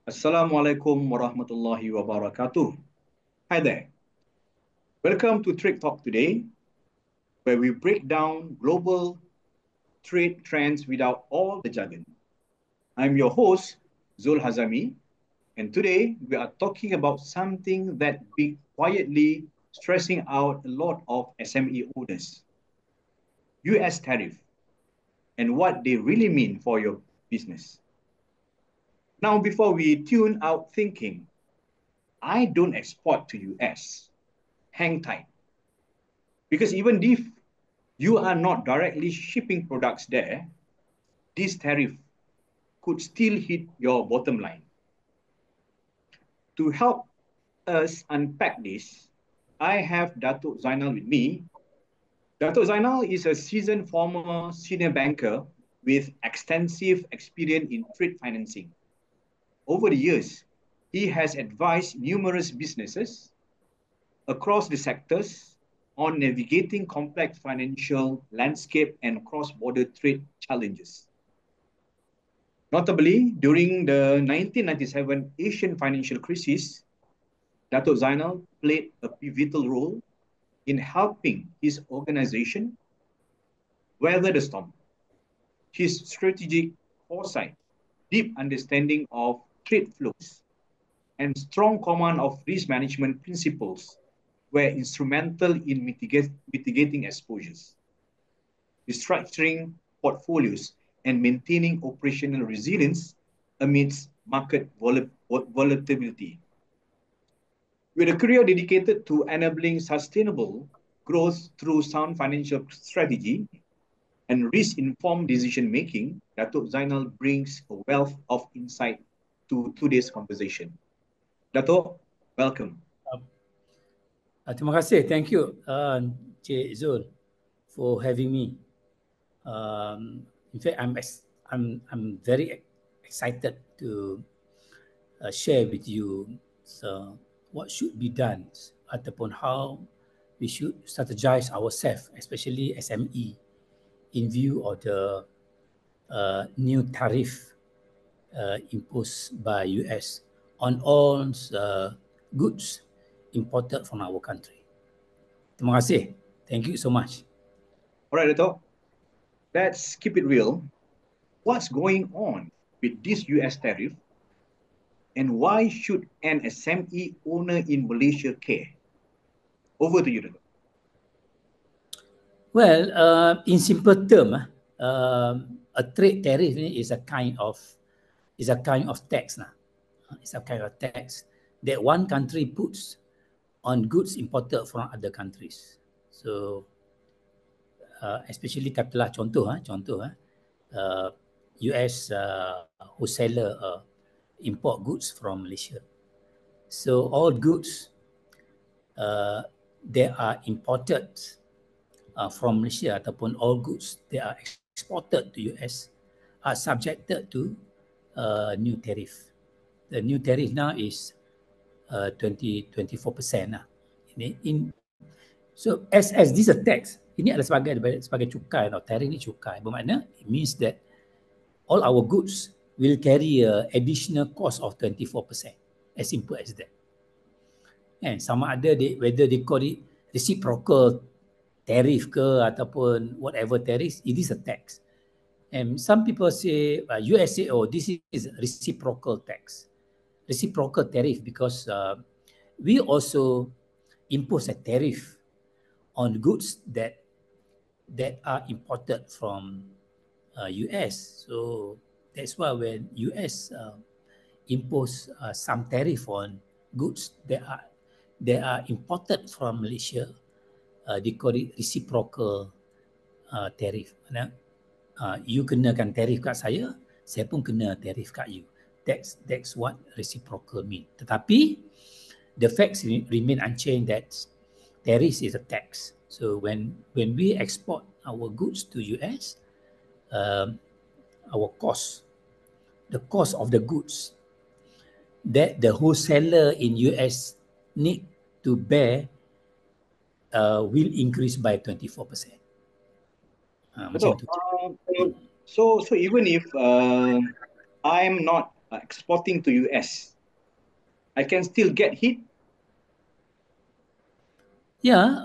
Assalamualaikum warahmatullahi wabarakatuh. Hi there. Welcome to Trade Talk today, where we break down global trade trends without all the jargon. I'm your host, Zul Hazami, and today we are talking about something that be quietly stressing out a lot of SME owners, US tariff, and what they really mean for your business. Now, before we tune out thinking, I don't export to US, hang tight. Because even if you are not directly shipping products there, this tariff could still hit your bottom line. To help us unpack this, I have Datuk Zainal with me. Datuk Zainal is a seasoned former senior banker with extensive experience in trade financing. Over the years, he has advised numerous businesses across the sectors on navigating complex financial landscape and cross-border trade challenges. Notably, during the 1997 Asian financial crisis, Dato' Zainal played a pivotal role in helping his organization weather the storm. His strategic foresight, deep understanding of trade flows, and strong command of risk management principles were instrumental in mitigating exposures, restructuring portfolios, and maintaining operational resilience amidst market volatility. With a career dedicated to enabling sustainable growth through sound financial strategy and risk-informed decision-making, Datuk Zainal brings a wealth of insight to today's conversation. Datuk, welcome. Terima kasih. Thank you, Cik Zul, for having me. In fact, I'm very excited to share with you what should be done ataupun how we should strategize ourselves, especially SME, in view of the new tariff imposed by US on all goods imported from our country. Terima kasih. Thank you so much. All right, Dato'. Let's keep it real. What's going on with this US tariff? And why should an SME owner in Malaysia care? Over to you, Dato'. Well, in simple term, a trade tariff is a kind of tax. It's a kind of tax that one country puts on goods imported from other countries. So, especially katalah contoh, US wholesaler import goods from Malaysia. So all goods they are imported from Malaysia ataupun all goods they are exported to US are subjected to new tariff. The new tariff now is 24%. So as this a tax, ini adalah sebagai cukai atau tarif ni cukai. Bermakna it means that all our goods will carry a additional cost of 24%. As simple as that. And sama ada whether they call it reciprocal tariff ke ataupun whatever tariff, it is a tax. And some people say, US say, oh, this is reciprocal tax. Reciprocal tariff because we also impose a tariff on goods that are imported from US. So that's why when US impose some tariff on goods that are imported from Malaysia, they call it reciprocal tariff. You kenakan tarif kat saya pun kena tarif kat you. That's what reciprocal mean. Tetapi the facts remain unchanged that tariff is a tax. So when we export our goods to US, our cost, the cost of the goods that the wholesaler in US need to bear will increase by 24%. So even if I'm not exporting to US, I can still get hit? Yeah,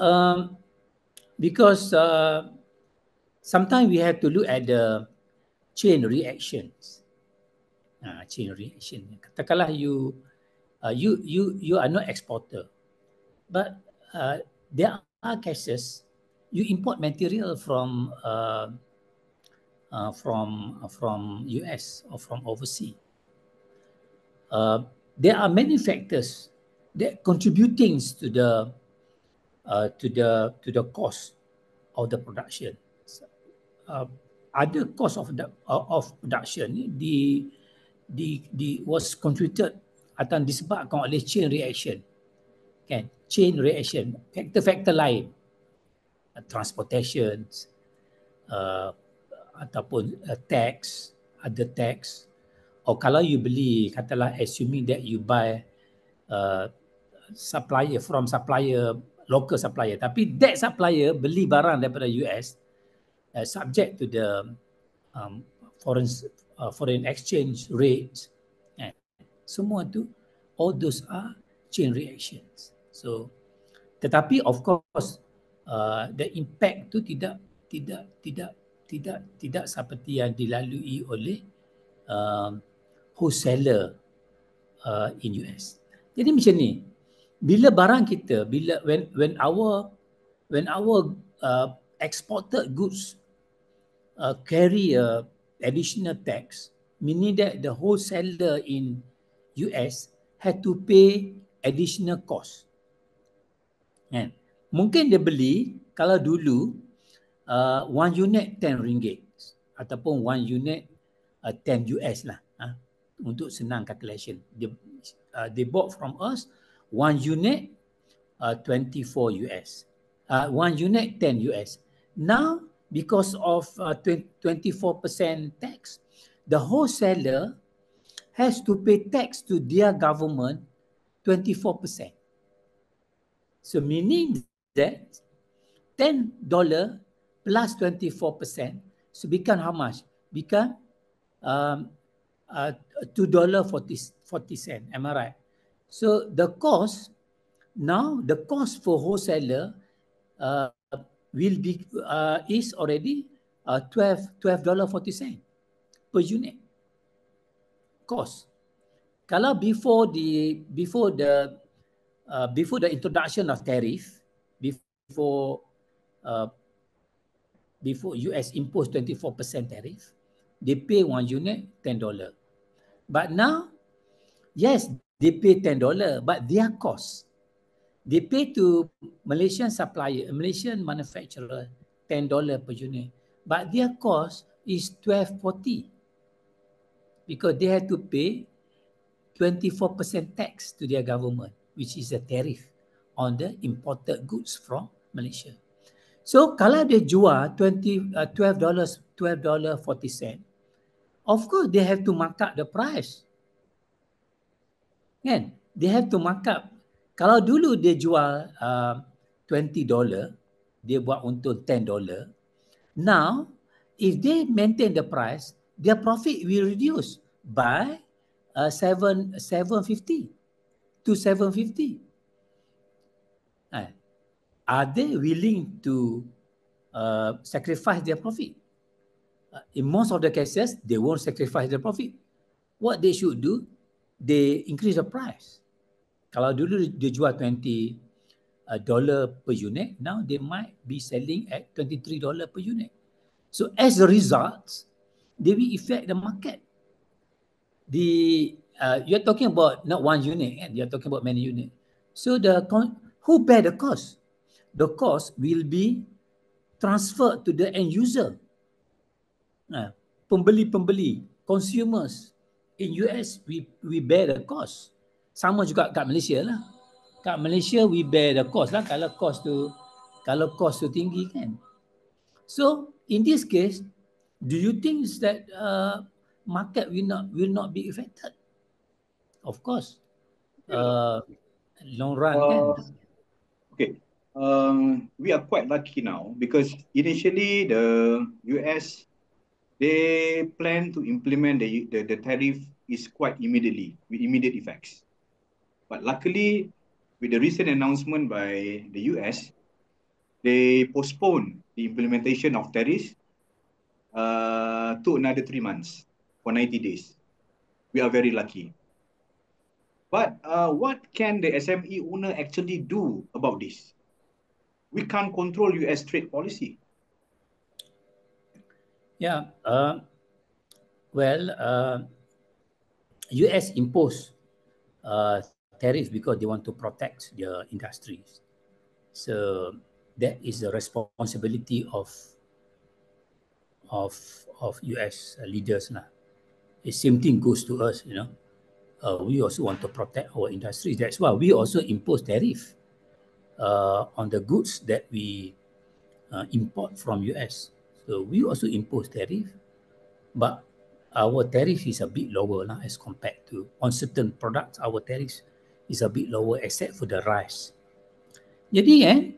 because sometimes we have to look at the chain reactions. Chain reaction. Katakanlah you are not exporter, but there are cases you import material from US or from overseas. There are many factors that contributing to the cost of the production. Other cost of production was contributed atau disebabkan oleh chain reaction, kan? Chain reaction, faktor-faktor lain, transportation, ataupun tax, other tax. Or kalau you beli, katalah assuming that you buy supplier from supplier, local supplier, tapi that supplier beli barang daripada US, subject to the foreign exchange rates, semua tu, all those are chain reactions. So, tetapi of course the impact tu tidak seperti yang dilalui oleh wholesaler in US. Jadi macam ni, bila barang kita, when our exported goods carry a additional tax, meaning that the wholesaler in US had to pay additional cost. Kan? Mungkin dia beli, kalau dulu 1 unit 10 ringgit ataupun 1 unit 10 US lah, untuk senang calculation. They bought from us 1 unit 24 US. 1 unit 10 US. Now, because of 24% tax, the wholesaler has to pay tax to their government 24%. So meaning that $10 plus 24%, so become how much? Become $2.40. Am I right? So the cost now, the cost for wholesaler will be is already $12.40 per unit cost. Kalau before the introduction of tariff, before US imposed 24% tariff, they pay 1 unit $10. But now, yes, they pay $10, but their cost, they pay to Malaysian supplier, Malaysian manufacturer $10 per unit, but their cost is $12.40 because they have to pay 24% tax to their government, which is a tariff on the imported goods from Malaysia. So kalau dia jual $12.40, of course they have to mark up the price. Kan? They have to mark up. Kalau dulu dia jual $20, dia buat untung $10. Now, if they maintain the price, their profit will reduce by $7.50 to $7.50. Are they willing to sacrifice their profit? In most of the cases, they won't sacrifice their profit. What they should do, they increase the price. Kalau dulu dia jual $20 per unit, now they might be selling at $23 per unit. So as a result, they will affect the market. You're talking about not 1 unit, and you're talking about many units. So who bear the cost? The cost will be transferred to the end user. Pembeli-pembeli, consumers in US, we bear the cost. Sama juga kat Malaysia lah. Kat Malaysia, we bear the cost lah kalau cost tu tinggi kan. So in this case, do you think that market will not be affected? Of course, long run kan. Okay, we are quite lucky now because initially the US, they plan to implement the tariff is quite immediately, with immediate effects. But luckily, with the recent announcement by the US, they postponed the implementation of tariffs to another 3 months for 90 days. We are very lucky. But what can the SME owner actually do about this? We can't control US trade policy. Yeah. US imposed tariff because they want to protect their industries. So that is the responsibility of of US leaders lah. The same thing goes to us, you know. We also want to protect our industries. That's why we also impose tariff on the goods that we import from US. So we also impose tariff, but our tariff is a bit lower lah as compared to on certain products. Our tariff is a bit lower except for the rice. Jadi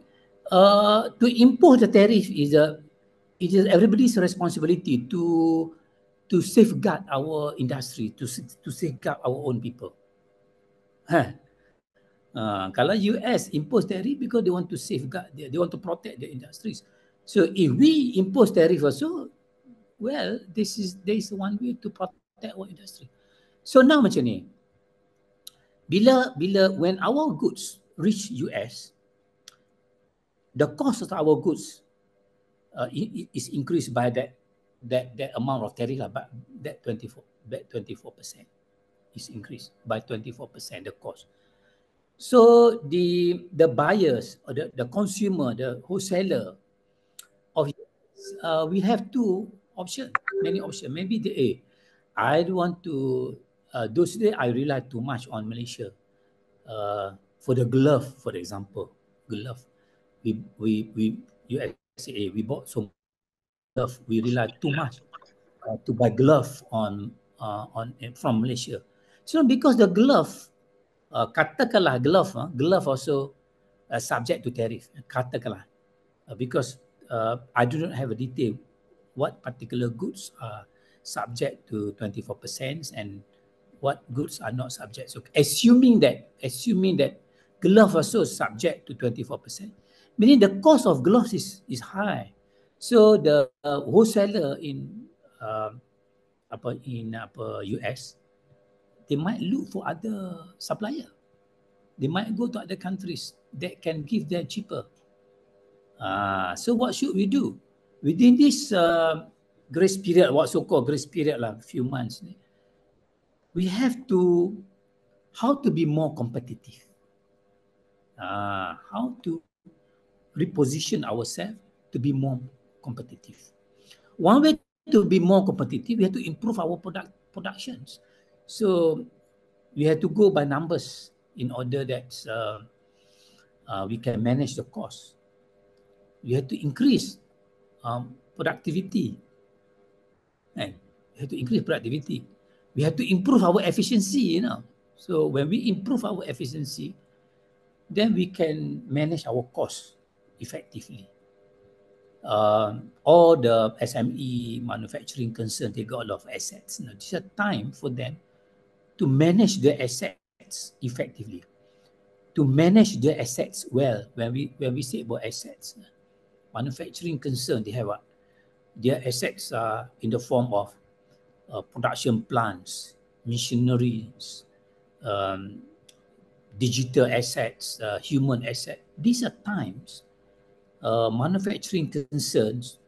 to impose the tariff is it is everybody's responsibility to safeguard our industry, to safeguard our own people. Kalau US impose tariff because they want to safeguard, they want to protect their industries. So if we impose tariff also, well, there is one way to protect our industry. So now macam ni, bila when our goods reach US, the cost of our goods is increased by that amount of tariff lah, but that 24% is increased by 24% the cost. So the buyers or the consumer, the wholesaler of we have many options. Maybe I don't want to those days I rely too much on Malaysia. For the glove, for example, we USA we bought some glove. We rely too much to buy glove on from Malaysia. So because the glove, katakanlah glove also subject to tariff. Katakanlah because I do not have a detail what particular goods are subject to 24% and what goods are not subject. So assuming that glove also subject to 24%, meaning the cost of gloves is high. So the wholesaler in US, they might look for other supplier. They might go to other countries that can give them cheaper. So what should we do? Within this grace period, what so-called grace period lah, few months, we have to, how to be more competitive. How to reposition ourselves to be more competitive. One way to be more competitive, we have to improve our productions. So we have to go by numbers in order that we can manage the cost. We have to increase productivity. And we have to increase productivity. We have to improve our efficiency, you know. So when we improve our efficiency, then we can manage our costs effectively. All the SME manufacturing concern, they got a lot of assets. Now, it's a time for them to manage their assets effectively, to manage their assets well. When we say about assets, manufacturing concern, they have what? Their assets are in the form of production plants, machineries, digital assets, human assets. These are times manufacturing concerns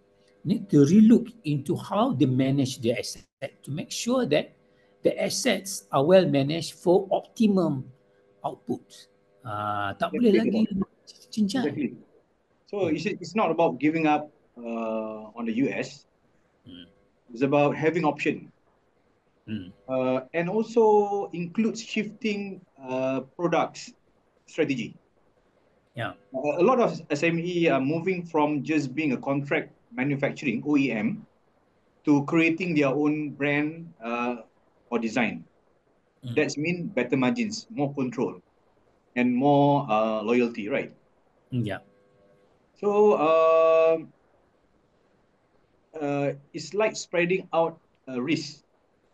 need to relook into how they manage their assets to make sure that the assets are well managed for optimum output. Tak boleh lagi cincang. Exactly. So it's not about giving up on the US. It's about having option. And also includes shifting products strategy. Yeah. A lot of SME are moving from just being a contract manufacturing OEM to creating their own brand or design. That's mean better margins, more control, and more loyalty, right? Yeah. So it's like spreading out risk,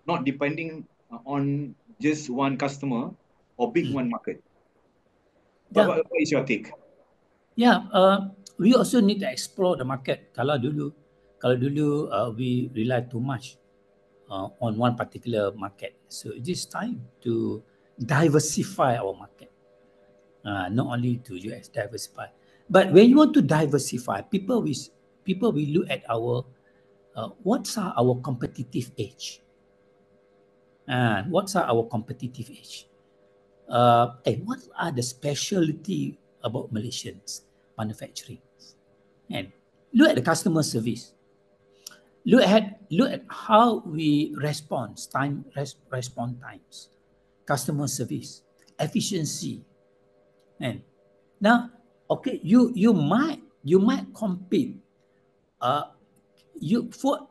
not depending on just one customer or big one market? Yeah. What is your take? Yeah, we also need to explore the market. Kalau dulu we rely too much on one particular market. So it is time to diversify our market. Not only to US diversify, but when you want to diversify, people will look at our what's our competitive edge. What's our competitive edge? And what are the specialty about Malaysians manufacturing? And look at the customer service. Look at how we respond times, customer service, efficiency. And now, okay, you might compete. You for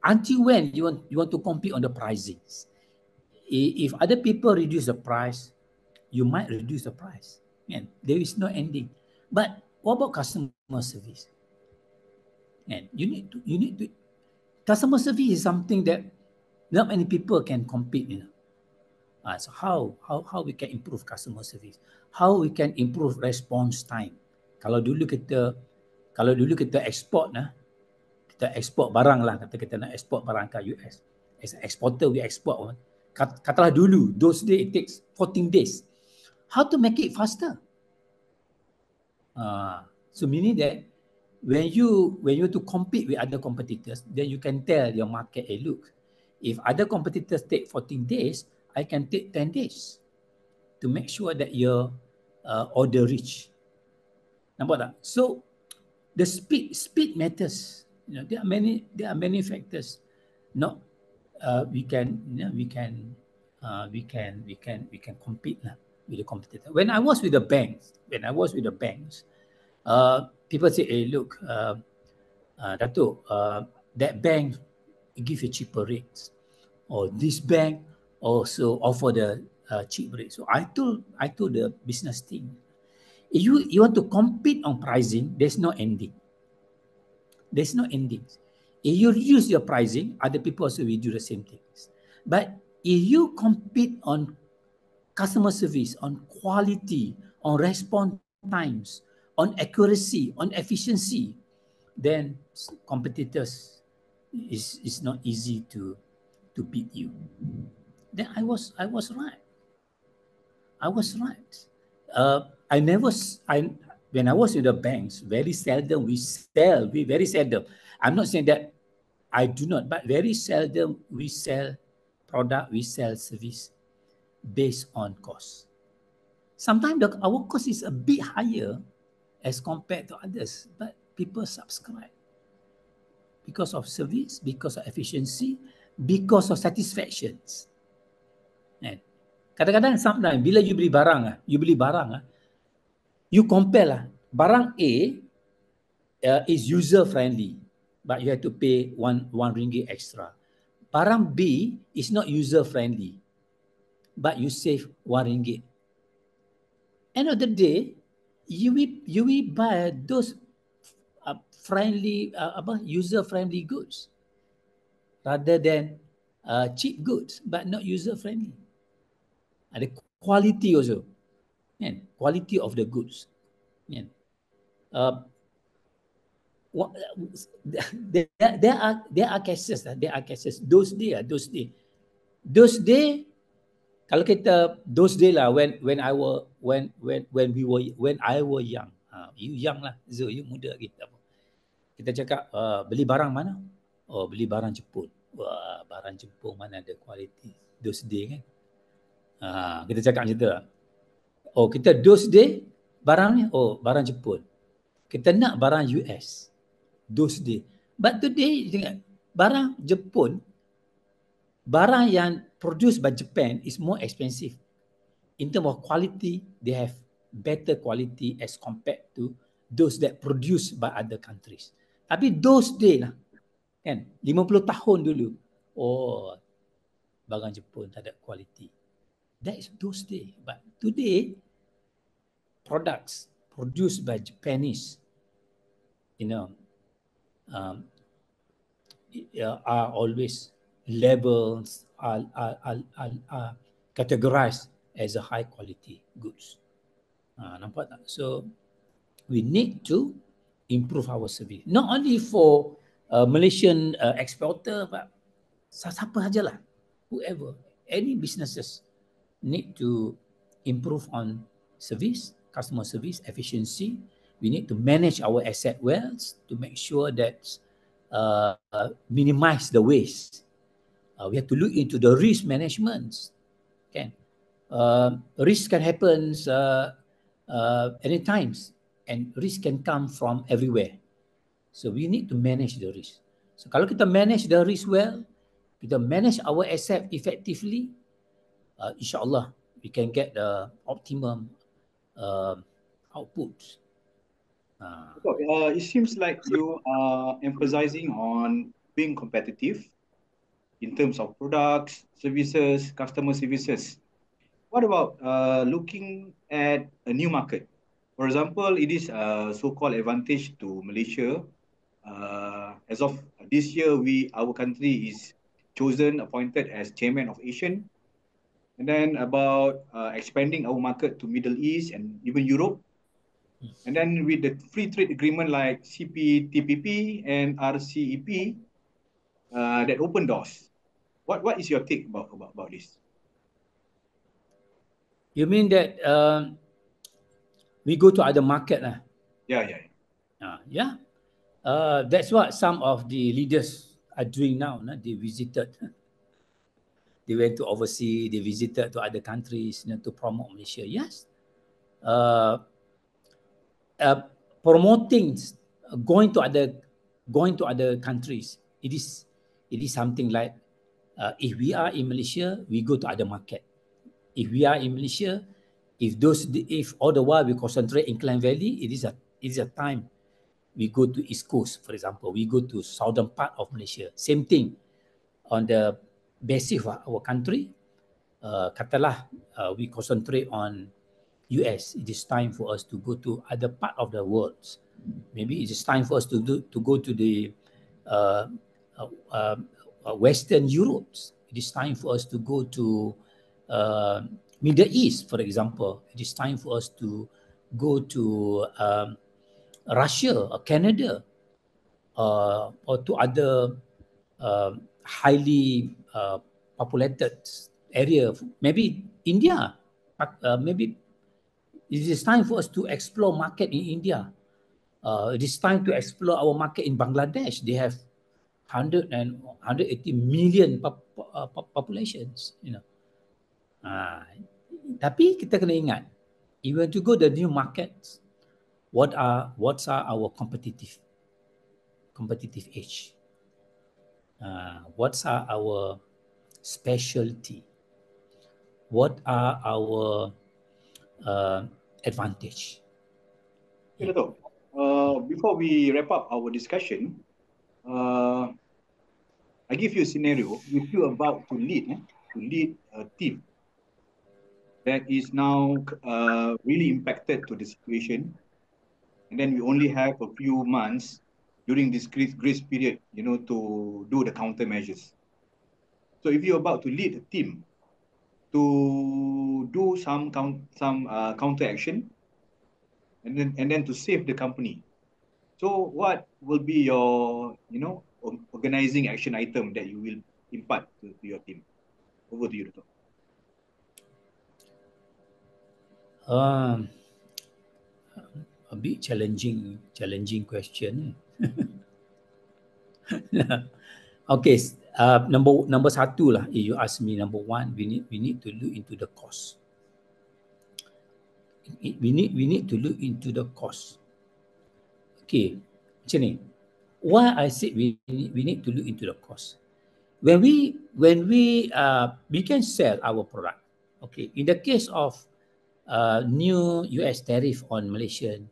until when you want to compete on the pricings. If other people reduce the price, you might reduce the price. And there is no ending. But what about customer service? And you need to customer service is something that not many people can compete. So how we can improve customer service? How we can improve response time? Kalau dulu kita kalau dulu kita export kita export barang lah, kata kita nak export barang ke US. As an exporter we export. Katalah dulu, those days it takes 14 days. How to make it faster? So meaning that when you to compete with other competitors, then you can tell your market, hey, look, if other competitors take 14 days, I can take 10 days to make sure that your order reach. Nampak tak? So the speed matters. There are many factors. Not we can compete lah with the competitor. When I was with the banks, people say, hey, look, Dato', that bank give you cheaper rates, or this bank also offer the cheap rate. So I told the business team, if you want to compete on pricing, there's no ending. There's no ending. If you reduce your pricing, other people also will do the same things. But if you compete on customer service, on quality, on response times, on accuracy, on efficiency, then competitors is not easy to beat you. Then I was right. I was right. When I was with the banks, very seldom we sell. We very seldom. I'm not saying that I do not, but very seldom we sell product, we sell service based on cost. Sometimes our cost is a bit higher as compared to others, but people subscribe because of service, because of efficiency, because of satisfactions. Kadang-kadang sometimes bila you beli barang, you compare lah. Barang A is user friendly, but you have to pay one ringgit extra. Barang B is not user friendly, but you save 1 ringgit. End of the day, you will buy those friendly, user friendly goods rather than cheap goods but not user friendly. Ada quality also, quality of the goods. There are cases. Those day. Kalau kita those day lah, when I was young, you young lah, Zo, you muda lagi. Kita cakap beli barang mana? Oh, beli barang Jepun. Wah, barang Jepun mana ada quality those day kan? Kita cakap macam tu lah. Oh, kita those day barang ni, oh barang Jepun. Kita nak barang US those day. But today barang Jepun, barang yang produced by Japan is more expensive. In terms of quality, they have better quality as compared to those that produced by other countries. Tapi those day lah, kan, 50 tahun dulu, oh, barang Jepun tak ada quality. That is those day. But today, products produced by Japanese, are always labels are categorized as a high quality goods. Nampak tak? So we need to improve our service. Not only for Malaysian exporter, but siapa sajalah, whoever, any businesses need to improve on service, customer service, efficiency. We need to manage our asset well to make sure that minimize the waste. We have to look into the risk management. Okay. Risk can happen any times, and risk can come from everywhere. So we need to manage the risk. So kalau kita manage the risk well, kita manage our asset effectively, insyaAllah we can get the optimum output. It seems like you are emphasizing on being competitive in terms of products, services, customer services. What about looking at a new market? For example, it is a so-called advantage to Malaysia. As of this year, our country is appointed as chairman of ASEAN. And then about expanding our market to Middle East and even Europe. And then with the free trade agreement like CPTPP and RCEP, that open doors. What is your take about this? You mean that we go to other market lah? Yeah. Yeah. That's what some of the leaders are doing now. They visited. They went to overseas. They visited to other countries to promote Malaysia. Yes. Promoting, going to other countries. It is something like if we are in Malaysia, we go to other market. If we are in Malaysia, if all the while we concentrate in Klang Valley, it is a time we go to East Coast, for example. We go to southern part of Malaysia. Same thing on the basis of our country. Katalah we concentrate on US. It is time for us to go to other part of the world. Maybe it is time for us to go to the Western Europe. It is time for us to go to Middle East, for example. It is time for us to go to Russia or Canada or to other highly populated area. Maybe India. Maybe it is time for us to explore market in India. It is time to explore our market in Bangladesh. They have 180 million populations. Tapi kita kena ingat, if we want to go to the new markets, what are our competitive edge? What are our specialty? What are our advantage? Okay, Dato'. Before we wrap up our discussion, I give you a scenario. If you're about to lead a team that is now really impacted to the situation, and then we only have a few months during this grace period, to do the countermeasures. So if you're about to lead a team to do some counter action, and then to save the company, so what will be your organizing action item that you will impart to your team? Over to you, Dato'. A bit challenging question. Okay, number satu lah. If you ask me, number one, we need to look into the cost. We need to look into the cost. Okay, macam ni. Why I said we need to look into the cost. When we can sell our product. Okay, in the case of new US tariff on Malaysian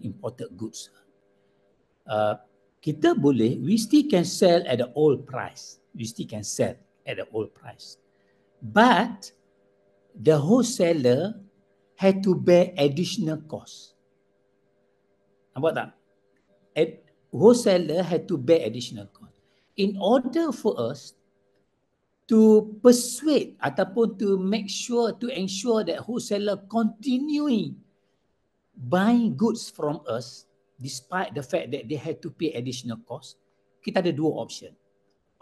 imported goods, kita boleh, we still can sell at the old price. But the wholesaler had to bear additional cost. Nampak tak? Wholesaler had to bear additional cost. In order for us to persuade ataupun to make sure, to ensure that wholesaler continuing buying goods from us despite the fact that they had to pay additional cost, kita ada dua option.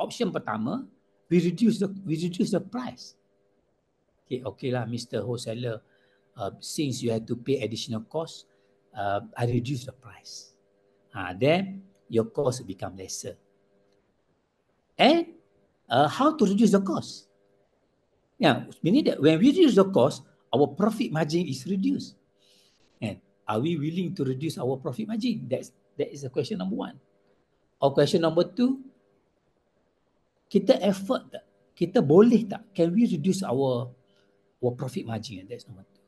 Option pertama, we reduce the price. Okay lah, Mr. Wholesaler, since you had to pay additional cost, I reduce the price. Then your cost will become lesser. And how to reduce the cost? Yeah, meaning that when we reduce the cost, our profit margin is reduced. And are we willing to reduce our profit margin? That is the question number one. Or question number two, kita effort tak? Kita boleh tak? Can we reduce our profit margin? That's number two.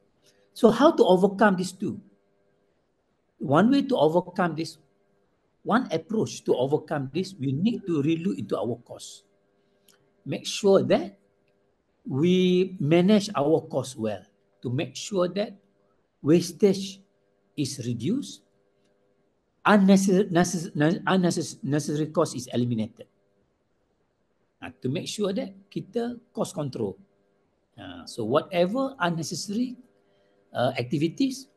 So how to overcome these two? One way to overcome this, one approach to overcome this, we need to relook into our costs. Make sure that we manage our costs well to make sure that wastage is reduced, unnecessary cost is eliminated. To make sure that kita cost control. So whatever unnecessary activities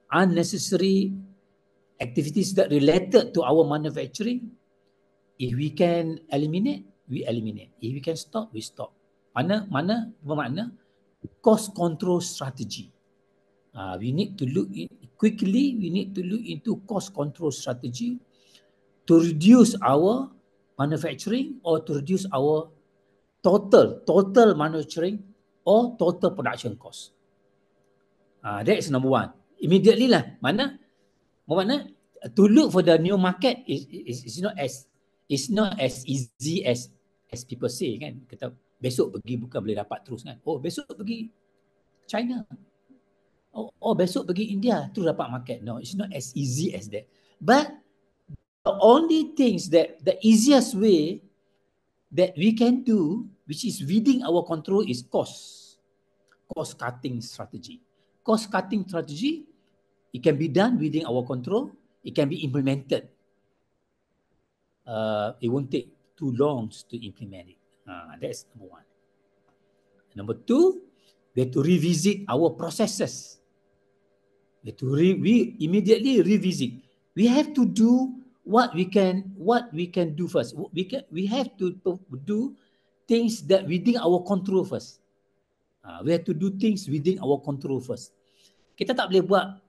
that related to our manufacturing, if we can eliminate, we eliminate. If we can stop, we stop. Mana bermakna cost control strategy. We need to look into cost control strategy to reduce our manufacturing or to reduce our total manufacturing or total production cost. That is number one. Immediately lah. Mana to look for the new market is not as easy as people say kan. Kita besok pergi bukan boleh dapat terus kan. Oh besok pergi China. Oh besok pergi India terus dapat market. No, it's not as easy as that. But the only things that the easiest way that we can do, which is within our control, is cost cutting strategy. Cost cutting strategy, it can be done within our control. It can be implemented. It won't take too long to implement it. That's number one. Number two, we have to revisit our processes. We immediately revisit. We have to do what we can do first. We have to do things that within our control first. We have to do things within our control first. Kita tak boleh buat,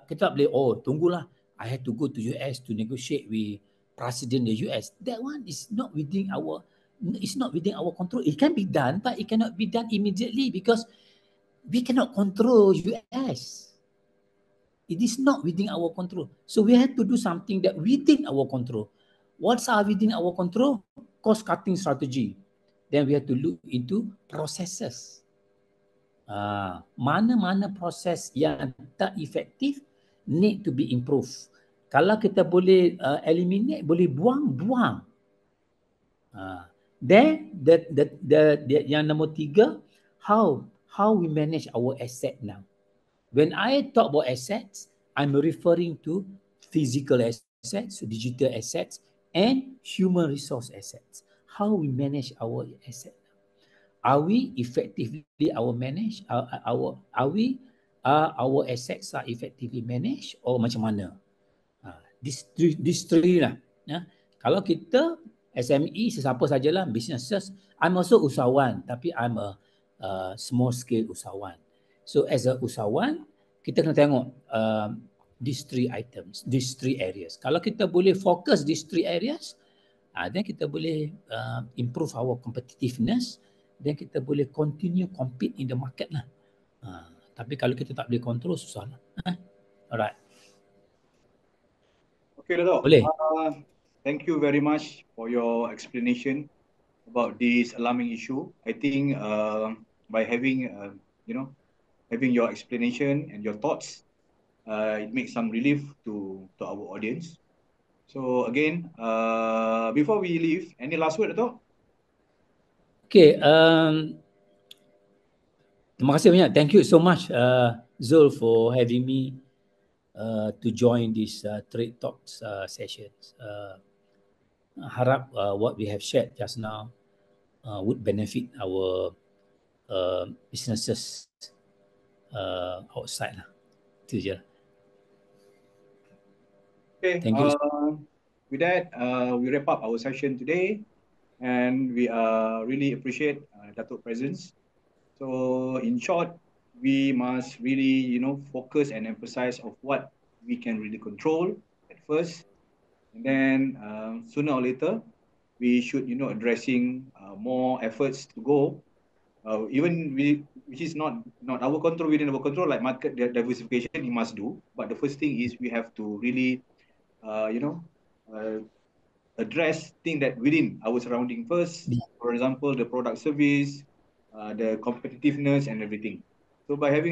kita tak boleh, tunggulah, I have to go to US to negotiate with President the US. That one is not within our control. It can be done, but it cannot be done immediately because we cannot control US. It is not within our control. So we have to do something that within our control. What's within our control? Cost-cutting strategy. Then we have to look into processes. Mana-mana proses yang tak efektif need to be improved. Kalau kita boleh eliminate, boleh buang. Then yang nombor tiga, how we manage our asset now. When I talk about assets, I'm referring to physical assets, digital assets, and human resource assets. How we manage our asset. Are we effectively our assets are effectively managed or macam mana? These three lah. Kalau kita SME, sesiapa sajalah, businesses, I'm also usahawan, tapi I'm a small scale usahawan. So as a usahawan, kita kena tengok these three items, these three areas. Kalau kita boleh fokus these three areas, then kita boleh improve our competitiveness, then kita boleh continue compete in the market lah. Tapi kalau kita tak boleh control, susah lah. Alright. Okay, Dato'. Boleh. Thank you very much for your explanation about this alarming issue. I think by having having your explanation and your thoughts, it makes some relief to our audience. So again, before we leave, any last word, Dato'? Okay, terima kasih banyak. Thank you so much, Zul, for having me to join this Trade Talks sessions. Harap what we have shared just now would benefit our businesses outside lah. Itu je. Okay. Thank you. With that, we wrap up our session today, and we really appreciate Datuk presence. So, in short, we must really, focus and emphasize of what we can really control at first, and then sooner or later, we should, addressing more efforts to go. Even which is not our control, within our control, like market diversification, we must do. But the first thing is we have to really, address things that within our surrounding first. For example, the product service, the competitiveness, and everything. So by having